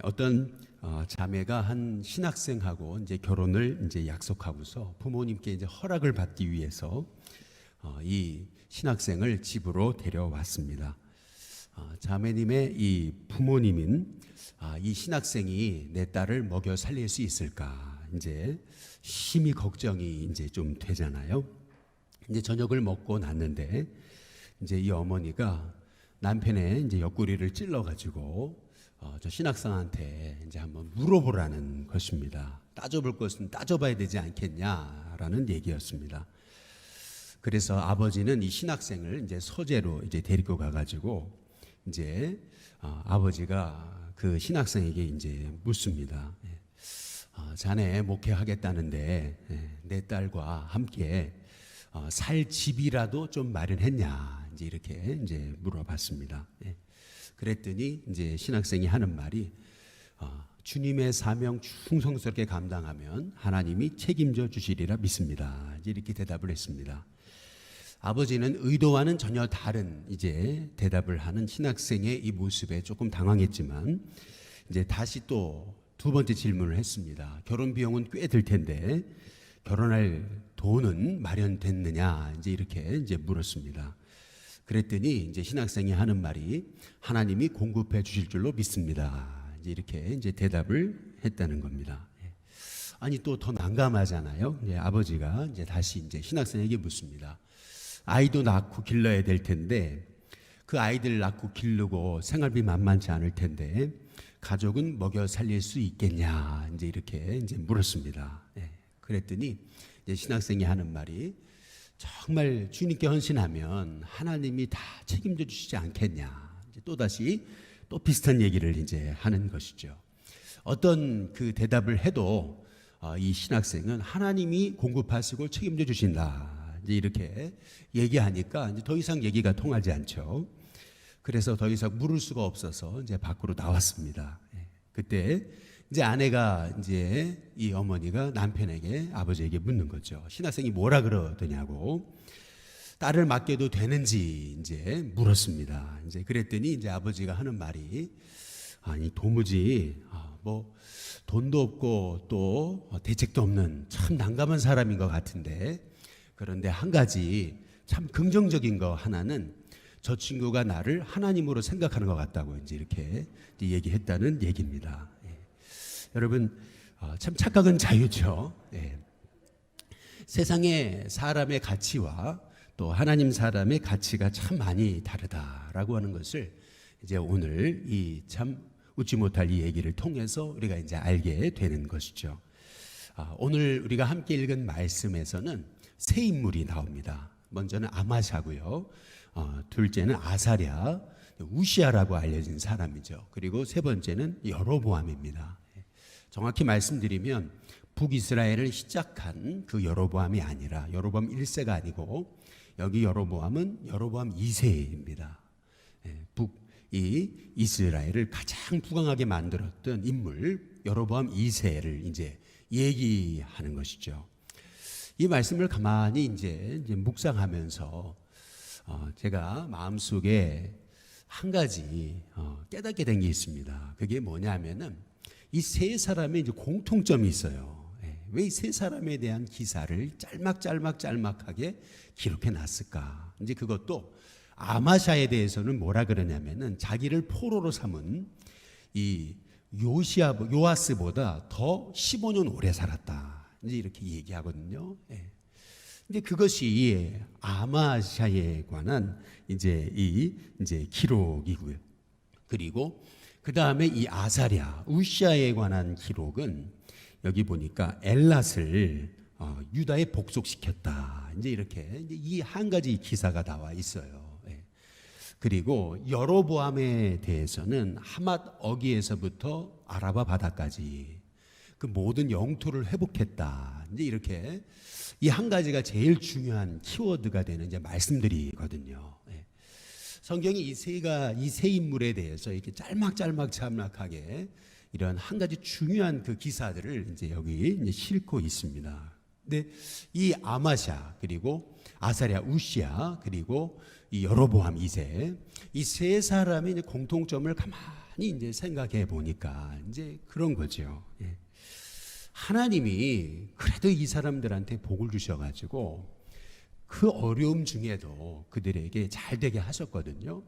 어떤 자매가 한 신학생하고 이제 결혼을 이제 약속하고서 부모님께 이제 허락을 받기 위해서 이 신학생을 집으로 데려왔습니다. 자매님의 이 부모님은 이 신학생이 내 딸을 먹여 살릴 수 있을까 이제 심히 걱정이 이제 좀 되잖아요. 이제 저녁을 먹고 났는데 이제 이 어머니가 남편의 이제 옆구리를 찔러가지고 저 신학생한테 이제 한번 물어보라는 것입니다. 따져볼 것은 따져봐야 되지 않겠냐라는 얘기였습니다. 그래서 아버지는 이 신학생을 이제 서재로 이제 데리고 가가지고 이제 아버지가 그 신학생에게 이제 묻습니다. 자네 목회하겠다는데 내 딸과 함께 살 집이라도 좀 마련했냐 이제 이렇게 이제 물어봤습니다. 그랬더니 이제 신학생이 하는 말이 주님의 사명 충성스럽게 감당하면 하나님이 책임져 주시리라 믿습니다. 이제 이렇게 대답을 했습니다. 아버지는 의도와는 전혀 다른 이제 대답을 하는 신학생의 이 모습에 조금 당황했지만 이제 다시 또 두 번째 질문을 했습니다. 결혼 비용은 꽤 들 텐데 결혼할 돈은 마련됐느냐 이제 이렇게 이제 물었습니다. 그랬더니 이제 신학생이 하는 말이 하나님이 공급해 주실 줄로 믿습니다. 이제 이렇게 이제 대답을 했다는 겁니다. 아니 또 더 난감하잖아요. 아버지가 이제 다시 이제 신학생에게 묻습니다. 아이도 낳고 길러야 될 텐데 그 아이들 낳고 기르고 생활비 만만치 않을 텐데 가족은 먹여 살릴 수 있겠냐 이제 이렇게 이제 물었습니다. 그랬더니 이제 신학생이 하는 말이 정말 주님께 헌신하면 하나님이 다 책임져 주시지 않겠냐. 이제 또 비슷한 얘기를 이제 하는 것이죠. 어떤 그 대답을 해도 이 신학생은 하나님이 공급하시고 책임져 주신다. 이제 이렇게 얘기하니까 이제 더 이상 얘기가 통하지 않죠. 그래서 더 이상 물을 수가 없어서 이제 밖으로 나왔습니다. 그때 이제 아내가 이제 이 어머니가 남편에게 아버지에게 묻는 거죠. 신학생이 뭐라 그러더냐고. 딸을 맡겨도 되는지 이제 물었습니다. 이제 그랬더니 이제 아버지가 하는 말이 아니 도무지 뭐 돈도 없고 또 대책도 없는 참 난감한 사람인 것 같은데 그런데 한 가지 참 긍정적인 거 하나는 저 친구가 나를 하나님으로 생각하는 것 같다고 이제 이렇게 얘기했다는 얘기입니다. 여러분 참 착각은 자유죠. 세상의 사람의 가치와 또 하나님 사람의 가치가 참 많이 다르다라고 하는 것을 이제 오늘 이 참 웃지 못할 이 얘기를 통해서 우리가 이제 알게 되는 것이죠. 오늘 우리가 함께 읽은 말씀에서는 세 인물이 나옵니다. 먼저는 아마샤고요. 둘째는 아사랴, 우시아라고 알려진 사람이죠. 그리고 세 번째는 여로보암입니다. 정확히 말씀드리면 북이스라엘을 시작한 그 여로보암이 아니라 여로보암 1세가 아니고 여기 여로보암은 여로보암 2세입니다. 북이 이스라엘을 가장 부강하게 만들었던 인물 여로보암 2세를 이제 얘기하는 것이죠. 이 말씀을 가만히 이제 묵상하면서 제가 마음속에 한 가지 깨닫게 된 게 있습니다. 그게 뭐냐면은 이 세 사람의 이제 공통점이 있어요. 왜 이 세 사람에 대한 기사를 짤막하게 기록해 놨을까? 이제 그것도 아마샤에 대해서는 뭐라 그러냐면은 자기를 포로로 삼은 이 요아스보다 더 15년 오래 살았다. 이제 이렇게 얘기하거든요. 근데 그것이 아마샤에 관한 이제 기록이고요. 그리고 그 다음에 이 아사랴, 우시아에 관한 기록은 여기 보니까 엘랏을 유다에 복속시켰다. 이제 이렇게 이 한 가지 기사가 나와 있어요. 그리고 여로보암에 대해서는 하맛 어기에서부터 아라바 바다까지 그 모든 영토를 회복했다. 이제 이렇게 이 한 가지가 제일 중요한 키워드가 되는 이제 말씀들이거든요. 성경이 이 세 인물에 대해서 이렇게 짤막하게 이런 한 가지 중요한 그 기사들을 이제 여기 이제 싣고 있습니다. 근데 이 아마샤 그리고 아사랴, 우시아 그리고 이 여로보암 2세 이 세 사람의 이제 공통점을 가만히 가만히 이제 생각해 보니까 이제 그런 거죠. 예. 하나님이 그래도 이 사람들한테 복을 주셔가지고 그 어려움 중에도 그들에게 잘 되게 하셨거든요.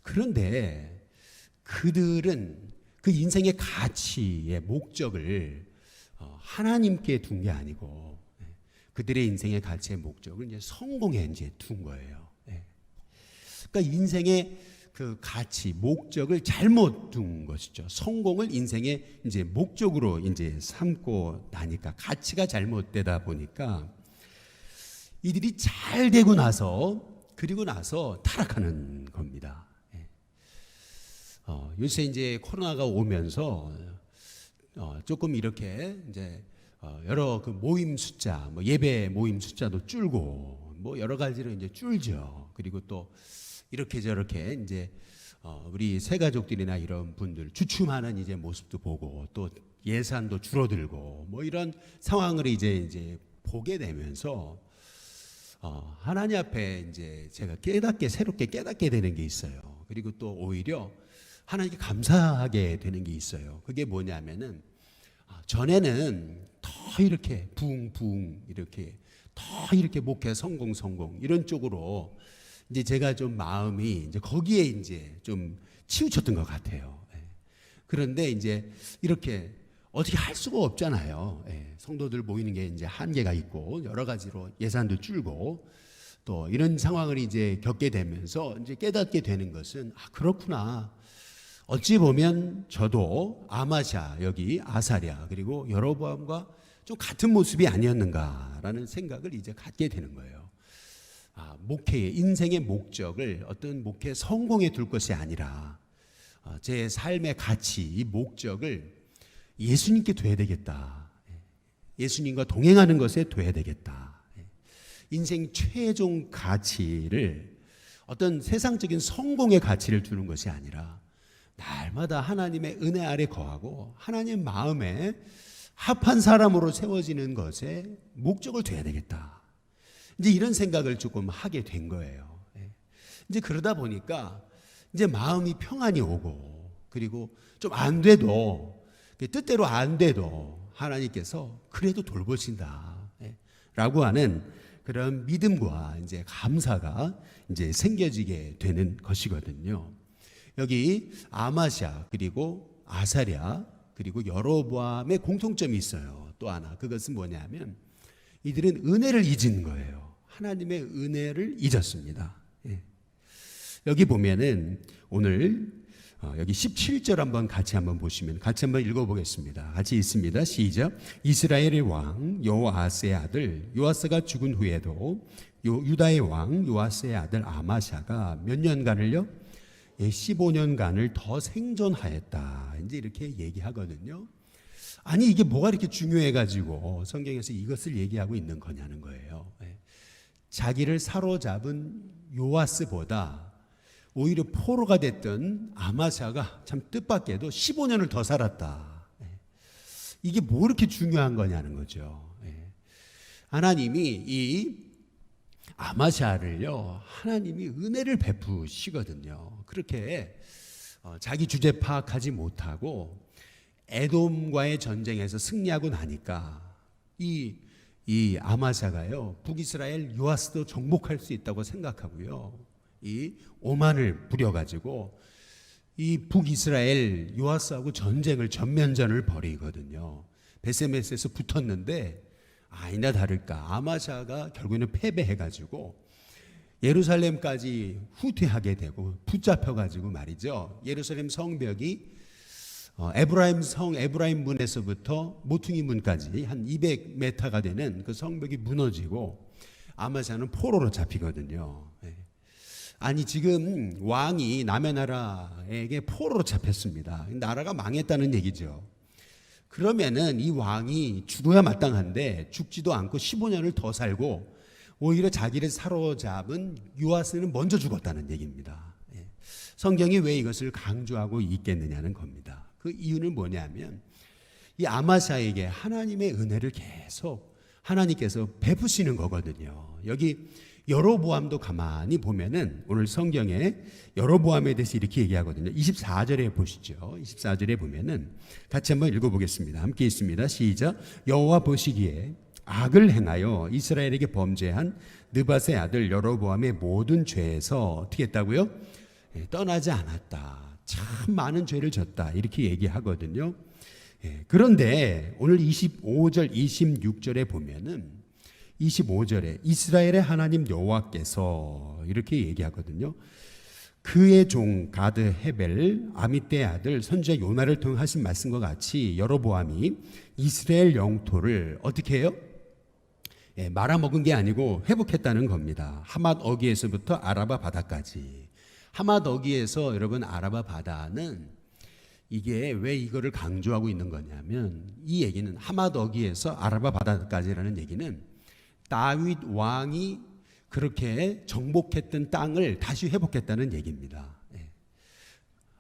그런데 그들은 그 인생의 가치의 목적을 하나님께 둔 게 아니고 그들의 인생의 가치의 목적을 이제 성공에 이제 둔 거예요. 그러니까 인생의 그 가치, 목적을 잘못 둔 것이죠. 성공을 인생의 이제 목적으로 이제 삼고 나니까 가치가 잘못되다 보니까 이들이 잘 되고 나서 그리고 나서 타락하는 겁니다. 요새 이제 코로나가 오면서 조금 이렇게 이제 여러 그 모임 숫자, 뭐 예배 모임 숫자도 줄고 뭐 여러 가지로 이제 줄죠. 그리고 또 이렇게 저렇게 이제 우리 새 가족들이나 이런 분들 주춤하는 이제 모습도 보고 또 예산도 줄어들고 뭐 이런 상황을 이제 보게 되면서 하나님 앞에 이제 제가 새롭게 깨닫게 되는 게 있어요. 그리고 또 오히려 하나님께 감사하게 되는 게 있어요. 그게 뭐냐면은 전에는 더 이렇게 붕붕 이렇게 더 이렇게 목회 성공 이런 쪽으로 이제 제가 좀 마음이 이제 거기에 이제 좀 치우쳤던 것 같아요. 그런데 이제 이렇게 어떻게 할 수가 없잖아요. 성도들 모이는 게 이제 한계가 있고 여러 가지로 예산도 줄고 또 이런 상황을 이제 겪게 되면서 이제 깨닫게 되는 것은 그렇구나. 어찌 보면 저도 아마샤 여기 아사랴 그리고 여로보암과 좀 같은 모습이 아니었는가라는 생각을 이제 갖게 되는 거예요. 목회의 인생의 목적을 어떤 목회 성공에 둘 것이 아니라 제 삶의 가치, 이 목적을 예수님께 둬야 되겠다. 예수님과 동행하는 것에 둬야 되겠다. 인생 최종 가치를 어떤 세상적인 성공의 가치를 두는 것이 아니라 날마다 하나님의 은혜 아래 거하고 하나님 마음에 합한 사람으로 세워지는 것에 목적을 둬야 되겠다. 이제 이런 생각을 조금 하게 된 거예요. 이제 그러다 보니까 이제 마음이 평안이 오고 그리고 좀 안 돼도 뜻대로 안 돼도 하나님께서 그래도 돌보신다 라고 하는 그런 믿음과 이제 감사가 이제 생겨지게 되는 것이거든요. 여기 아마샤 그리고 아사랴 그리고 여로보암의 공통점이 있어요. 또 하나 그것은 뭐냐면 이들은 은혜를 잊은 거예요. 하나님의 은혜를 잊었습니다. 여기 보면은 오늘 여기 17절 한번 보시면 같이 한번 읽어보겠습니다. 같이 읽습니다. 시작. 이스라엘의 왕 요아스의 아들 요아스가 죽은 후에도 유다의 왕 요아스의 아들 아마샤가 몇 년간을요? 15년간을 더 생존하였다. 이제 이렇게 얘기하거든요. 아니 이게 뭐가 이렇게 중요해가지고 성경에서 이것을 얘기하고 있는 거냐는 거예요. 자기를 사로잡은 요아스보다 오히려 포로가 됐던 아마샤가 참 뜻밖에도 15년을 더 살았다. 이게 뭐 이렇게 중요한 거냐는 거죠. 하나님이 이 아마샤를요, 하나님이 은혜를 베푸시거든요. 그렇게 자기 주제 파악하지 못하고 에돔과의 전쟁에서 승리하고 나니까 이 아마샤가요, 북이스라엘 요아스도 정복할 수 있다고 생각하고요, 이 오만을 부려가지고 이 북이스라엘 요아스하고 전면전을 벌이거든요. 베세메스에서 붙었는데 아니나 다를까 아마샤가 결국에는 패배해가지고 예루살렘까지 후퇴하게 되고 붙잡혀가지고 말이죠. 예루살렘 성벽이 에브라임 문에서부터 모퉁이 문까지 한 200m가 되는 그 성벽이 무너지고 아마샤는 포로로 잡히거든요. 아니 지금 왕이 남의 나라에게 포로로 잡혔습니다. 나라가 망했다는 얘기죠. 그러면은 이 왕이 죽어야 마땅한데 죽지도 않고 15년을 더 살고 오히려 자기를 사로잡은 요아스는 먼저 죽었다는 얘기입니다. 성경이 왜 이것을 강조하고 있겠느냐는 겁니다. 그 이유는 뭐냐면 이 아마샤에게 하나님의 은혜를 계속 하나님께서 베푸시는 거거든요. 여기 여로보암도 가만히 보면은 오늘 성경에 여로보암에 대해서 이렇게 얘기하거든요. 24절에 보시죠. 24절에 보면은 같이 한번 읽어보겠습니다. 함께 있습니다. 시작. 여호와 보시기에 악을 행하여 이스라엘에게 범죄한 느밧의 아들 여로보암의 모든 죄에서 어떻게 했다고요? 떠나지 않았다. 참 많은 죄를 졌다. 이렇게 얘기하거든요. 그런데 오늘 25절, 26절에 보면은 25절에 이스라엘의 하나님 여호와께서 이렇게 얘기하거든요. 그의 종 가드 헤벨 아미떼의 아들 선지자 요나를 통해 하신 말씀과 같이 여로보암이 이스라엘 영토를 어떻게 해요? 말아먹은 게 아니고 회복했다는 겁니다. 하맛 어귀에서부터 아라바 바다까지. 하맛 어귀에서 여러분 아라바 바다는 이게 왜 이거를 강조하고 있는 거냐면 이 얘기는 하맛 어귀에서 아라바 바다까지라는 얘기는 다윗 왕이 그렇게 정복했던 땅을 다시 회복했다는 얘기입니다.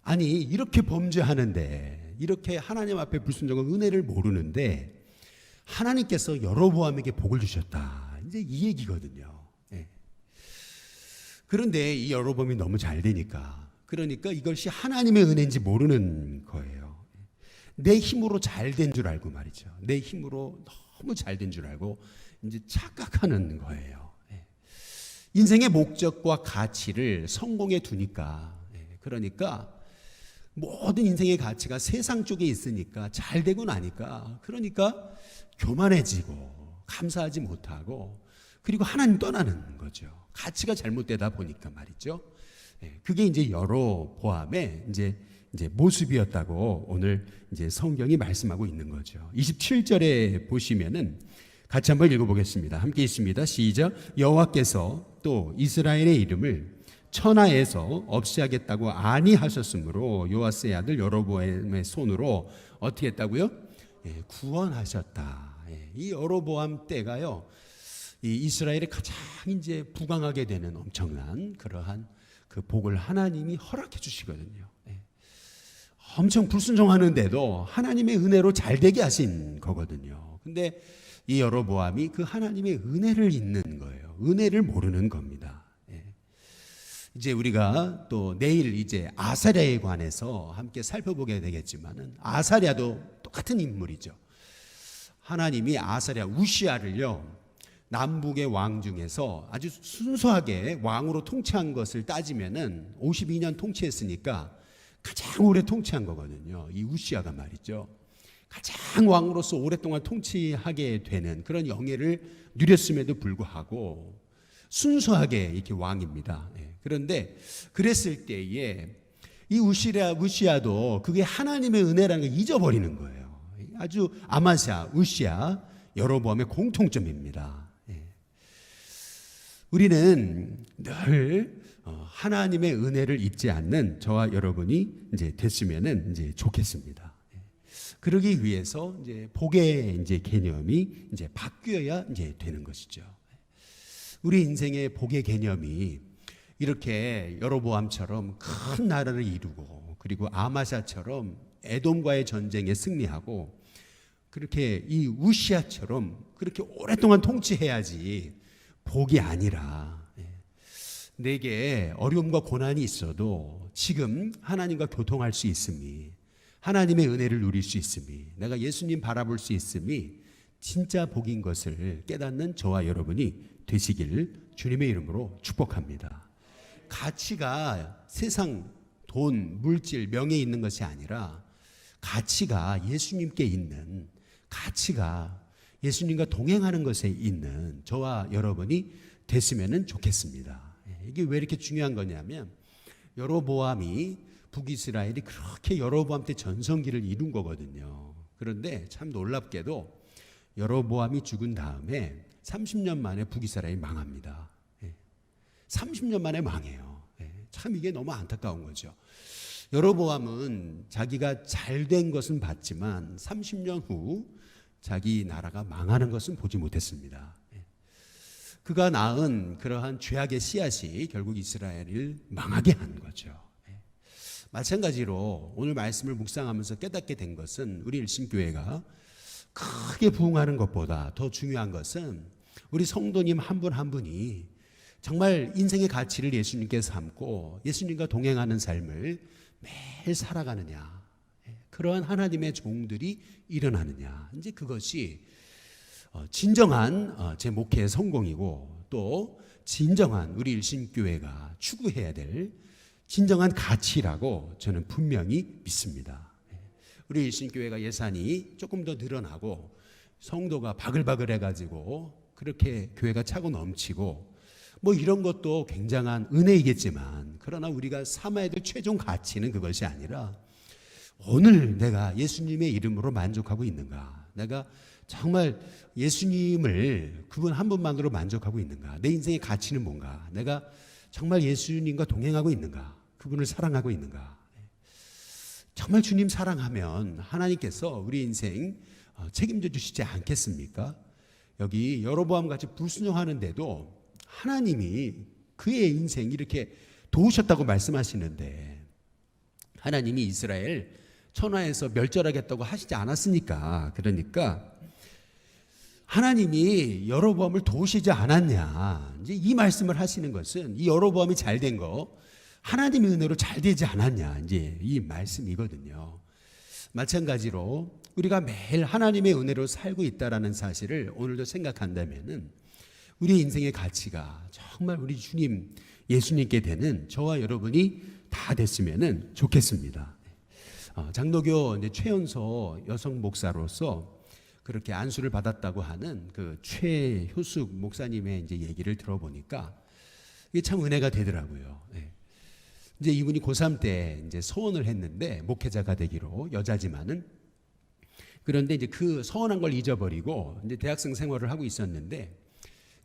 아니 이렇게 범죄하는데 이렇게 하나님 앞에 불순종한 은혜를 모르는데 하나님께서 여로보암에게 복을 주셨다. 이제 이 얘기거든요. 그런데 이 여로보암이 너무 잘 되니까 그러니까 이것이 하나님의 은혜인지 모르는 거예요. 내 힘으로 잘 된 줄 알고 말이죠. 내 힘으로 너무 잘 된 줄 알고 이제 착각하는 거예요. 인생의 목적과 가치를 성공에 두니까 그러니까 모든 인생의 가치가 세상 쪽에 있으니까 잘 되고 나니까 그러니까 교만해지고 감사하지 못하고 그리고 하나님 떠나는 거죠. 가치가 잘못되다 보니까 말이죠. 그게 이제 여로보암의 이제 모습이었다고 오늘 이제 성경이 말씀하고 있는 거죠. 27절에 보시면은 같이 한번 읽어보겠습니다. 함께 있습니다. 시작. 여호와께서 또 이스라엘의 이름을 천하에서 없이 하겠다고 아니하셨으므로 요아스의 아들 여로보암의 손으로 어떻게 했다고요? 구원하셨다. 이 여로보암 때가요, 이 이스라엘이 가장 이제 부강하게 되는 엄청난 그러한 그 복을 하나님이 허락해 주시거든요. 엄청 불순종하는데도 하나님의 은혜로 잘 되게 하신 거거든요. 근데 이 여로보암이 그 하나님의 은혜를 잊는 거예요. 은혜를 모르는 겁니다. 이제 우리가 또 내일 이제 아사랴에 관해서 함께 살펴보게 되겠지만은 아사랴도 똑같은 인물이죠. 하나님이 아사랴 우시아를요 남북의 왕 중에서 아주 순수하게 왕으로 통치한 것을 따지면은 52년 통치했으니까 가장 오래 통치한 거거든요. 이 우시아가 말이죠. 가장 왕으로서 오랫동안 통치하게 되는 그런 영예를 누렸음에도 불구하고 순수하게 이렇게 왕입니다. 그런데 그랬을 때에 이 우시아도 그게 하나님의 은혜라는 걸 잊어버리는 거예요. 아주 아마샤, 우시아, 여로보암의 공통점입니다. 우리는 늘 하나님의 은혜를 잊지 않는 저와 여러분이 이제 됐으면은 이제 좋겠습니다. 그러기 위해서 이제 복의 이제 개념이 이제 바뀌어야 이제 되는 것이죠. 우리 인생의 복의 개념이 이렇게 여로보암처럼 큰 나라를 이루고 그리고 아마샤처럼 에돔과의 전쟁에 승리하고 그렇게 이 우시아처럼 그렇게 오랫동안 통치해야지 복이 아니라 내게 어려움과 고난이 있어도 지금 하나님과 교통할 수 있음이 하나님의 은혜를 누릴 수 있음이 내가 예수님 바라볼 수 있음이 진짜 복인 것을 깨닫는 저와 여러분이 되시기를 주님의 이름으로 축복합니다. 가치가 세상 돈, 물질, 명예에 있는 것이 아니라 가치가 예수님께 있는 가치가 예수님과 동행하는 것에 있는 저와 여러분이 됐으면 좋겠습니다. 이게 왜 이렇게 중요한 거냐면 여로보암이 북이스라엘이 그렇게 여로보암 때 전성기를 이룬 거거든요. 그런데 참 놀랍게도 여로보암이 죽은 다음에 30년 만에 북이스라엘이 망합니다. 30년 만에 망해요. 참 이게 너무 안타까운 거죠. 여로보암은 자기가 잘된 것은 봤지만 30년 후 자기 나라가 망하는 것은 보지 못했습니다. 그가 낳은 그러한 죄악의 씨앗이 결국 이스라엘을 망하게 한 거죠. 마찬가지로 오늘 말씀을 묵상하면서 깨닫게 된 것은 우리 일심교회가 크게 부흥하는 것보다 더 중요한 것은 우리 성도님 한 분 한 분이 정말 인생의 가치를 예수님께 삼고 예수님과 동행하는 삶을 매일 살아가느냐, 그러한 하나님의 종들이 일어나느냐, 이제 그것이 진정한 제 목회의 성공이고 또 진정한 우리 일심교회가 추구해야 될 진정한 가치라고 저는 분명히 믿습니다. 우리 일심교회가 예산이 조금 더 늘어나고 성도가 바글바글 해가지고 그렇게 교회가 차고 넘치고 뭐 이런 것도 굉장한 은혜이겠지만, 그러나 우리가 삼아야 될 최종 가치는 그것이 아니라 오늘 내가 예수님의 이름으로 만족하고 있는가, 내가 정말 예수님을 그분 한 분만으로 만족하고 있는가, 내 인생의 가치는 뭔가, 내가 정말 예수님과 동행하고 있는가, 그분을 사랑하고 있는가. 정말 주님 사랑하면 하나님께서 우리 인생 책임져 주시지 않겠습니까? 여기 여로보암 같이 불순종하는데도 하나님이 그의 인생 이렇게 도우셨다고 말씀하시는데, 하나님이 이스라엘 천하에서 멸절하겠다고 하시지 않았습니까? 그러니까 하나님이 여로보암을 도우시지 않았냐, 이제 이 말씀을 하시는 것은 이 여로보암이 잘 된 거 하나님의 은혜로 잘 되지 않았냐, 이제 이 말씀이거든요. 마찬가지로 우리가 매일 하나님의 은혜로 살고 있다라는 사실을 오늘도 생각한다면은 우리 인생의 가치가 정말 우리 주님 예수님께 되는 저와 여러분이 다 됐으면은 좋겠습니다. 장로교 이제 최연소 여성 목사로서 그렇게 안수를 받았다고 하는 그 최효숙 목사님의 이제 얘기를 들어보니까 이게 참 은혜가 되더라고요. 이제 이분이 고3 때 이제 서원을 했는데 목회자가 되기로, 여자지만은. 그런데 이제 그 서원한 걸 잊어버리고 이제 대학생 생활을 하고 있었는데,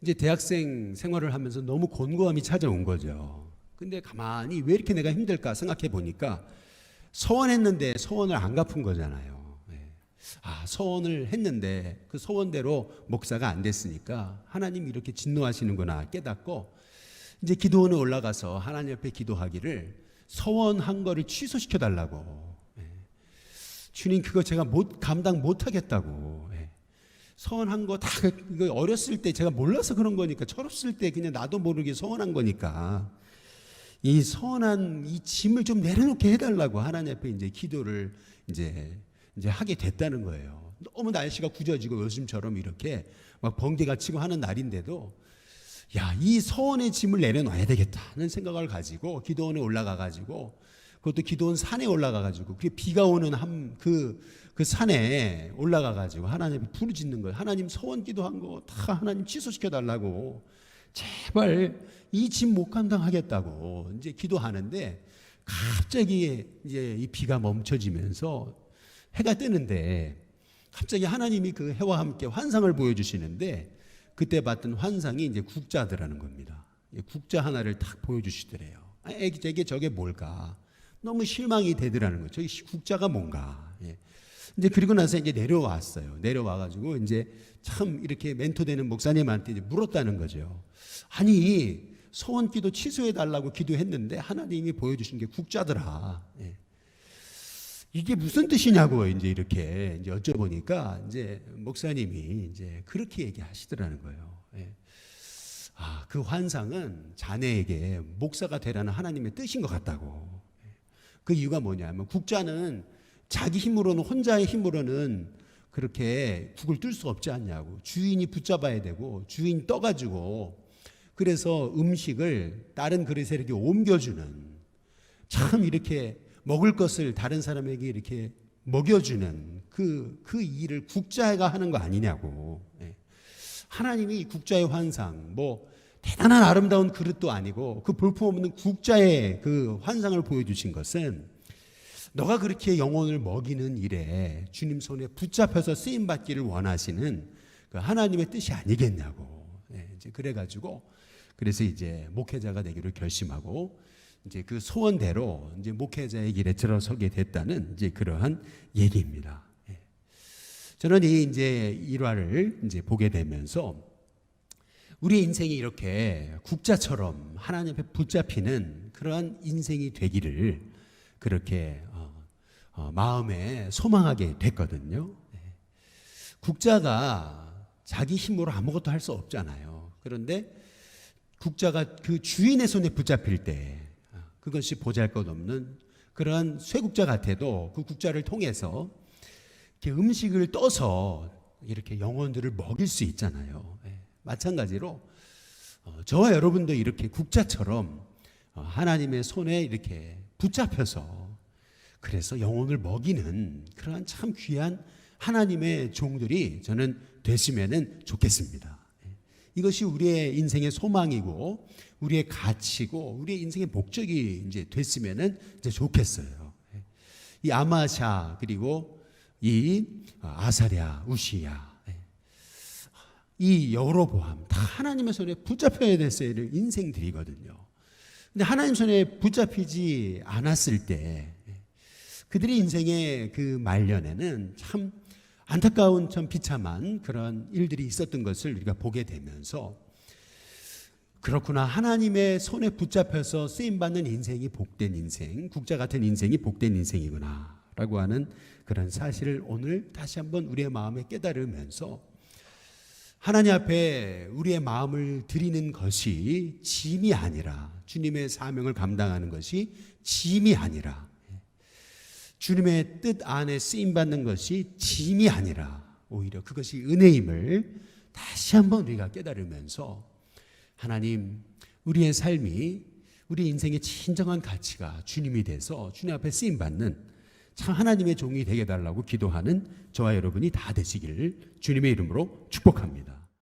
이제 대학생 생활을 하면서 너무 곤고함이 찾아온 거죠. 근데 가만히 왜 이렇게 내가 힘들까 생각해 보니까 서원했는데 서원을 안 갚은 거잖아요. 서원을 했는데 그 서원대로 목사가 안 됐으니까 하나님이 이렇게 진노하시는구나 깨닫고, 이제 기도원에 올라가서 하나님 앞에 기도하기를 서원한 거를 취소시켜 달라고. 주님, 그거 제가 감당 못 하겠다고. 서원한 거 다 이거 어렸을 때 제가 몰라서 그런 거니까, 철없을 때 그냥 나도 모르게 서원한 거니까 이 서원한 이 짐을 좀 내려놓게 해달라고 하나님 앞에 이제 기도를 이제 하게 됐다는 거예요. 너무 날씨가 굳어지고 요즘처럼 이렇게 막 번개가 치고 하는 날인데도 야, 이 서원의 짐을 내려놔야 되겠다는 생각을 가지고 기도원에 올라가 가지고, 그것도 기도원 산에 올라가 가지고 그 비가 오는 그 산에 올라가 가지고 하나님 부르짖는 거예요. 하나님, 서원 기도한 거 다 하나님 취소시켜 달라고, 제발 이 짐 못 감당하겠다고 이제 기도하는데, 갑자기 이제 이 비가 멈춰지면서 해가 뜨는데 갑자기 하나님이 그 해와 함께 환상을 보여주시는데, 그때 봤던 환상이 이제 국자더라는 겁니다. 국자 하나를 탁 보여주시더래요. 애기 저게 뭘까? 너무 실망이 되더라는 거죠. 저기 국자가 뭔가. 이제 그리고 나서 이제 내려왔어요. 내려와가지고 이제 참 이렇게 멘토되는 목사님한테 이제 물었다는 거죠. 아니, 소원 기도 취소해 달라고 기도했는데 하나님이 보여주신 게 국자더라. 이게 무슨 뜻이냐고 이제 이렇게 이제 여쭤보니까 이제 목사님이 이제 그렇게 얘기하시더라는 거예요. 그 환상은 자네에게 목사가 되라는 하나님의 뜻인 것 같다고. 그 이유가 뭐냐면, 국자는 자기 힘으로는, 혼자의 힘으로는 그렇게 국을 뜰 수 없지 않냐고. 주인이 붙잡아야 되고 주인이 떠가지고 그래서 음식을 다른 그릇에 이렇게 옮겨주는, 참 이렇게 먹을 것을 다른 사람에게 이렇게 먹여주는 그 일을 국자가 하는 거 아니냐고. 하나님이 국자의 환상, 뭐 대단한 아름다운 그릇도 아니고 그 볼품없는 국자의 그 환상을 보여주신 것은 너가 그렇게 영혼을 먹이는 일에 주님 손에 붙잡혀서 쓰임 받기를 원하시는 그 하나님의 뜻이 아니겠냐고. 이제 그래서 이제 목회자가 되기로 결심하고 이제 그 소원대로 이제 목회자의 길에 들어서게 됐다는 이제 그러한 얘기입니다. 저는 이 이제 일화를 이제 보게 되면서 우리 인생이 이렇게 국자처럼 하나님 앞에 붙잡히는 그러한 인생이 되기를 그렇게 마음에 소망하게 됐거든요. 국자가 자기 힘으로 아무것도 할 수 없잖아요. 그런데 국자가 그 주인의 손에 붙잡힐 때 그것이 보잘것없는 그러한 쇠국자 같아도 그 국자를 통해서 이렇게 음식을 떠서 이렇게 영혼들을 먹일 수 있잖아요. 마찬가지로 저와 여러분도 이렇게 국자처럼 하나님의 손에 이렇게 붙잡혀서 그래서 영혼을 먹이는 그러한 참 귀한 하나님의 종들이 저는 되시면은 좋겠습니다. 이것이 우리의 인생의 소망이고 우리의 가치고 우리의 인생의 목적이 이제 됐으면은 이제 좋겠어요. 이 아마샤 그리고 이 아사랴, 우시야, 이 여로보암 다 하나님의 손에 붙잡혀야 됐어야 될 인생들이거든요. 근데 하나님 손에 붙잡히지 않았을 때 그들의 인생의 그 말년에는 참 안타까운 참 비참한 그런 일들이 있었던 것을 우리가 보게 되면서 그렇구나, 하나님의 손에 붙잡혀서 쓰임받는 인생이 복된 인생, 국자 같은 인생이 복된 인생이구나 라고 하는 그런 사실을 오늘 다시 한번 우리의 마음에 깨달으면서 하나님 앞에 우리의 마음을 드리는 것이 짐이 아니라, 주님의 사명을 감당하는 것이 짐이 아니라, 주님의 뜻 안에 쓰임받는 것이 짐이 아니라 오히려 그것이 은혜임을 다시 한번 우리가 깨달으면서 하나님, 우리의 삶이, 우리 인생의 진정한 가치가 주님이 돼서 주님 앞에 쓰임받는 참 하나님의 종이 되게 달라고 기도하는 저와 여러분이 다 되시기를 주님의 이름으로 축복합니다.